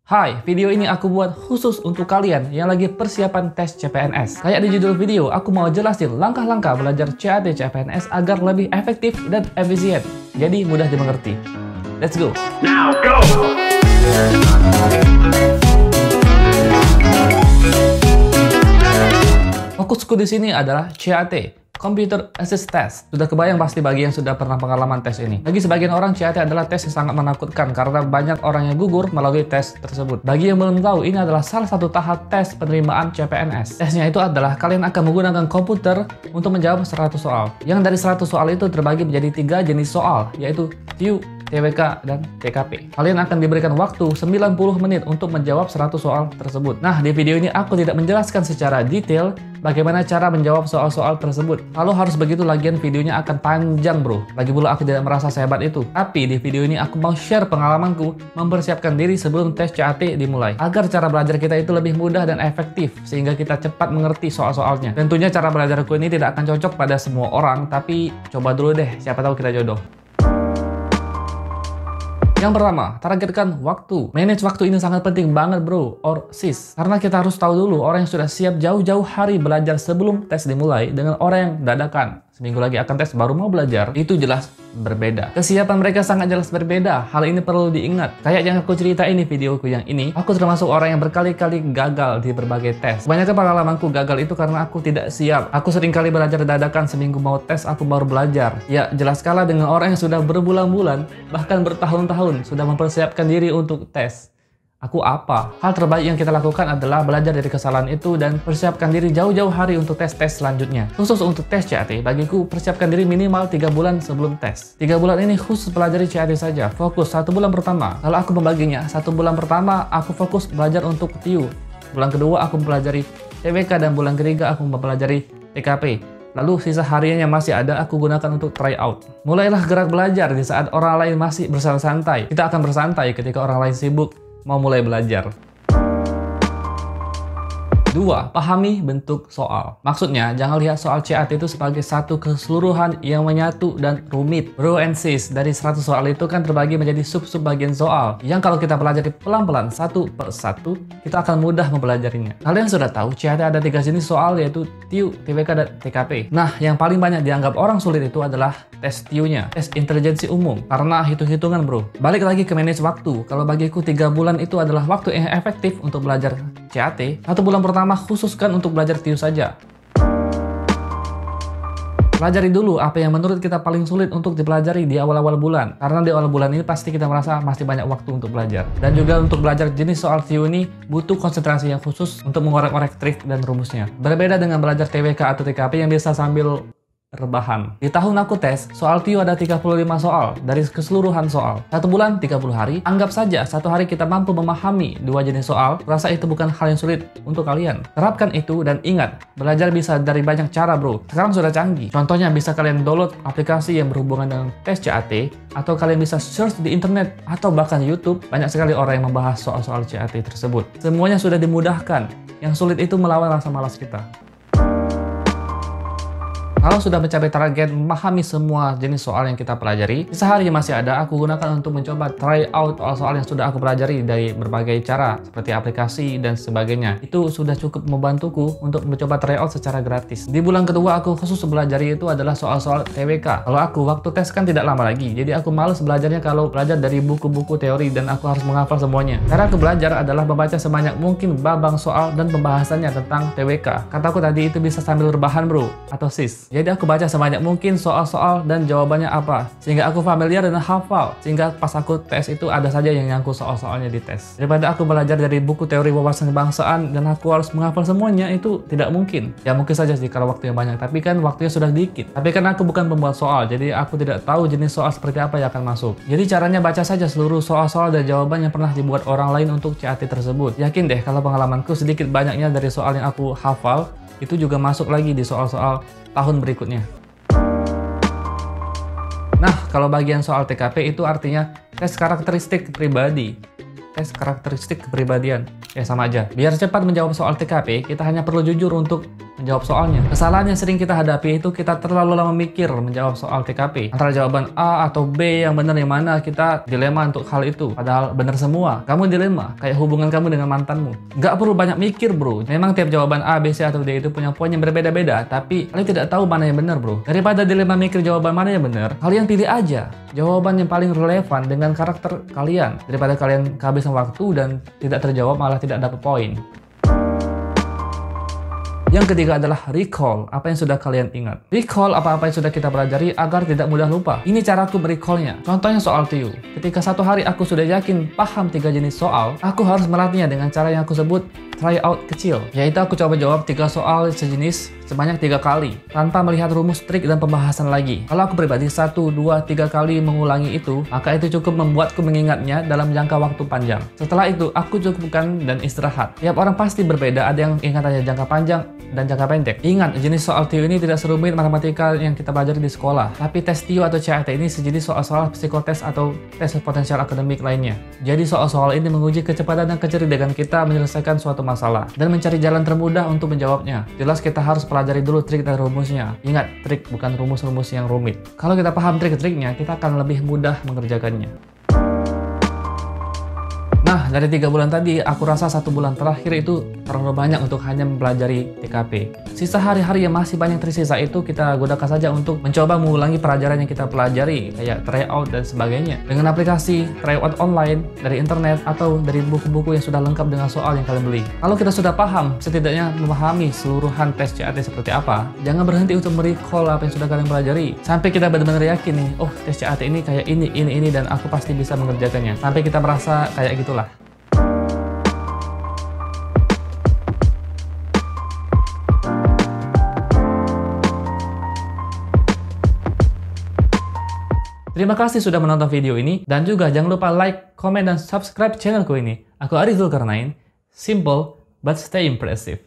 Hai, video ini aku buat khusus untuk kalian yang lagi persiapan tes CPNS. Kayak di judul video, aku mau jelasin langkah-langkah belajar CAT CPNS agar lebih efektif dan efisien. Jadi mudah dimengerti. Let's go! Now go! Fokusku di sini adalah CAT, Computer Assist Test. Sudah kebayang pasti bagi yang sudah pernah pengalaman tes ini. Bagi sebagian orang, CAT adalah tes yang sangat menakutkan karena banyak orang yang gugur melalui tes tersebut. Bagi yang belum tahu, ini adalah salah satu tahap tes penerimaan CPNS. Tesnya itu adalah kalian akan menggunakan komputer untuk menjawab 100 soal. Yang dari 100 soal itu terbagi menjadi 3 jenis soal, yaitu TIU, TWK, dan TKP. Kalian akan diberikan waktu 90 menit untuk menjawab 100 soal tersebut. Nah, di video ini aku tidak menjelaskan secara detail bagaimana cara menjawab soal-soal tersebut. Kalau harus begitu, lagian videonya akan panjang bro. Lagi pula aku tidak merasa sehebat itu. Tapi di video ini aku mau share pengalamanku mempersiapkan diri sebelum tes CAT dimulai. Agar cara belajar kita itu lebih mudah dan efektif, sehingga kita cepat mengerti soal-soalnya. Tentunya cara belajarku ini tidak akan cocok pada semua orang, tapi coba dulu deh, siapa tahu kita jodoh. Yang pertama, targetkan waktu. Manage waktu ini sangat penting banget bro, or sis. Karena kita harus tahu dulu orang yang sudah siap jauh-jauh hari belajar sebelum tes dimulai dengan orang yang dadakan seminggu lagi akan tes baru mau belajar, itu jelas berbeda. Kesiapan mereka sangat jelas berbeda. Hal ini perlu diingat. Kayak yang aku cerita ini videoku yang ini, aku termasuk orang yang berkali-kali gagal di berbagai tes. Kebanyakan pengalamanku gagal itu karena aku tidak siap. Aku sering kali belajar dadakan, seminggu mau tes aku baru belajar. Ya jelas kalah dengan orang yang sudah berbulan-bulan, bahkan bertahun-tahun sudah mempersiapkan diri untuk tes. Aku apa? Hal terbaik yang kita lakukan adalah belajar dari kesalahan itu dan persiapkan diri jauh-jauh hari untuk tes-tes selanjutnya. Khusus untuk tes CAT, bagiku persiapkan diri minimal 3 bulan sebelum tes. 3 bulan ini khusus pelajari CAT saja. Fokus 1 bulan pertama. Kalau aku membaginya, 1 bulan pertama aku fokus belajar untuk TIU. Bulan kedua aku mempelajari TWK dan bulan ketiga aku mempelajari TKP. Lalu sisa harian yang masih ada aku gunakan untuk try out. Mulailah gerak belajar di saat orang lain masih bersantai. Kita akan bersantai ketika orang lain sibuk mau mulai belajar. 2. Pahami bentuk soal. Maksudnya, jangan lihat soal CAT itu sebagai satu keseluruhan yang menyatu dan rumit. Bro and sis, dari 100 soal itu kan terbagi menjadi sub-sub bagian soal, yang kalau kita pelajari pelan-pelan satu per satu, kita akan mudah mempelajarinya. Kalian sudah tahu, CAT ada 3 jenis soal, yaitu TIU, TWK, dan TKP. Nah, yang paling banyak dianggap orang sulit itu adalah tes TIU-nya, tes intelijensi umum, karena hitung-hitungan bro. Balik lagi ke manage waktu. Kalau bagiku 3 bulan itu adalah waktu yang efektif untuk belajar CAT. 1 bulan pertama khususkan untuk belajar TIU saja. Pelajari dulu apa yang menurut kita paling sulit untuk dipelajari di awal-awal bulan. Karena di awal bulan ini pasti kita merasa masih banyak waktu untuk belajar. Dan juga untuk belajar jenis soal TIU ini butuh konsentrasi yang khusus untuk mengorek-orek trik dan rumusnya. Berbeda dengan belajar TWK atau TKP yang bisa sambil rebahan. Di tahun aku tes, soal TIU ada 35 soal dari keseluruhan soal. 1 bulan 30 hari. Anggap saja 1 hari kita mampu memahami 2 jenis soal. Rasa itu bukan hal yang sulit untuk kalian. Terapkan itu dan ingat, belajar bisa dari banyak cara bro. Sekarang sudah canggih. Contohnya bisa kalian download aplikasi yang berhubungan dengan tes CAT, atau kalian bisa search di internet atau bahkan YouTube. Banyak sekali orang yang membahas soal-soal CAT tersebut. Semuanya sudah dimudahkan. Yang sulit itu melawan rasa malas kita. Kalau sudah mencapai target memahami semua jenis soal yang kita pelajari, sisa hari yang masih ada aku gunakan untuk mencoba try out soal-soal yang sudah aku pelajari dari berbagai cara, seperti aplikasi dan sebagainya. Itu sudah cukup membantuku untuk mencoba try out secara gratis. Di bulan kedua aku khusus belajari itu adalah soal-soal TWK. Kalau aku waktu tes kan tidak lama lagi, jadi aku males belajarnya kalau belajar dari buku-buku teori dan aku harus menghafal semuanya. Cara aku belajar adalah membaca sebanyak mungkin babang soal dan pembahasannya tentang TWK. Kataku tadi itu bisa sambil rebahan bro, atau sis. Jadi aku baca sebanyak mungkin soal-soal dan jawabannya apa, sehingga aku familiar dan hafal, sehingga pas aku tes itu ada saja yang nyangkut soal-soalnya di tes. Daripada aku belajar dari buku teori wawasan kebangsaan dan aku harus menghafal semuanya, itu tidak mungkin. Ya mungkin saja sih kalau waktu yang banyak, tapi kan waktunya sudah dikit. Tapi kan aku bukan pembuat soal, jadi aku tidak tahu jenis soal seperti apa yang akan masuk. Jadi caranya baca saja seluruh soal-soal dan jawaban yang pernah dibuat orang lain untuk CAT tersebut. Yakin deh kalau pengalamanku sedikit banyaknya dari soal yang aku hafal, itu juga masuk lagi di soal-soal tahun berikutnya. Nah, kalau bagian soal TKP itu artinya tes karakteristik pribadi. Tes karakteristik kepribadian. Ya sama aja. Biar cepat menjawab soal TKP, kita hanya perlu jujur untuk menjawab soalnya. Kesalahan yang sering kita hadapi itu kita terlalu lama mikir menjawab soal TKP. Antara jawaban A atau B yang benar yang mana, kita dilema untuk hal itu. Padahal benar semua. Kamu dilema, kayak hubungan kamu dengan mantanmu. Nggak perlu banyak mikir bro. Memang tiap jawaban A, B, C, atau D itu punya poin yang berbeda-beda. Tapi kalian tidak tahu mana yang benar bro. Daripada dilema mikir jawaban mana yang benar, kalian pilih aja jawaban yang paling relevan dengan karakter kalian. Daripada kalian kehabisan waktu dan tidak terjawab malah tidak dapat poin. Yang ketiga adalah recall apa yang sudah kalian ingat. Recall apa-apa yang sudah kita pelajari agar tidak mudah lupa. Ini caraku merecallnya. Contohnya soal TIU. Ketika satu hari aku sudah yakin paham 3 jenis soal, aku harus melatihnya dengan cara yang aku sebut try out kecil. Yaitu aku coba jawab 3 soal sejenis sebanyak 3 kali tanpa melihat rumus, trik, dan pembahasan lagi. Kalau aku pribadi 1, 2, 3 kali mengulangi itu, maka itu cukup membuatku mengingatnya dalam jangka waktu panjang. Setelah itu, aku cukupkan dan istirahat. Tiap orang pasti berbeda, ada yang ingatannya jangka panjang dan jangka pendek. Ingat, jenis soal TIU ini tidak serumit matematika yang kita pelajari di sekolah. Tapi tes TIU atau CAT ini sejenis soal-soal psikotes atau tes potensial akademik lainnya. Jadi soal-soal ini menguji kecepatan dan kecerdikan kita menyelesaikan suatu masalah dan mencari jalan termudah untuk menjawabnya. Jelas kita harus pelajari dulu trik dan rumusnya. Ingat, trik bukan rumus-rumus yang rumit. Kalau kita paham trik-triknya, kita akan lebih mudah mengerjakannya. Nah, dari 3 bulan tadi, aku rasa 1 bulan terakhir itu terlalu banyak untuk hanya mempelajari TKP. Sisa hari-hari yang masih banyak tersisa itu kita gunakan saja untuk mencoba mengulangi pelajaran yang kita pelajari, kayak tryout dan sebagainya. Dengan aplikasi tryout online, dari internet, atau dari buku-buku yang sudah lengkap dengan soal yang kalian beli. Kalau kita sudah paham, setidaknya memahami seluruhan tes CAT seperti apa, jangan berhenti untuk merecall apa yang sudah kalian pelajari. Sampai kita benar-benar yakin nih, oh tes CAT ini kayak ini, dan aku pasti bisa mengerjakannya. Sampai kita merasa kayak gitulah. Terima kasih sudah menonton video ini, dan juga jangan lupa like, komen, dan subscribe channelku ini. Aku Arif Zulkarnain, simple but stay impressive.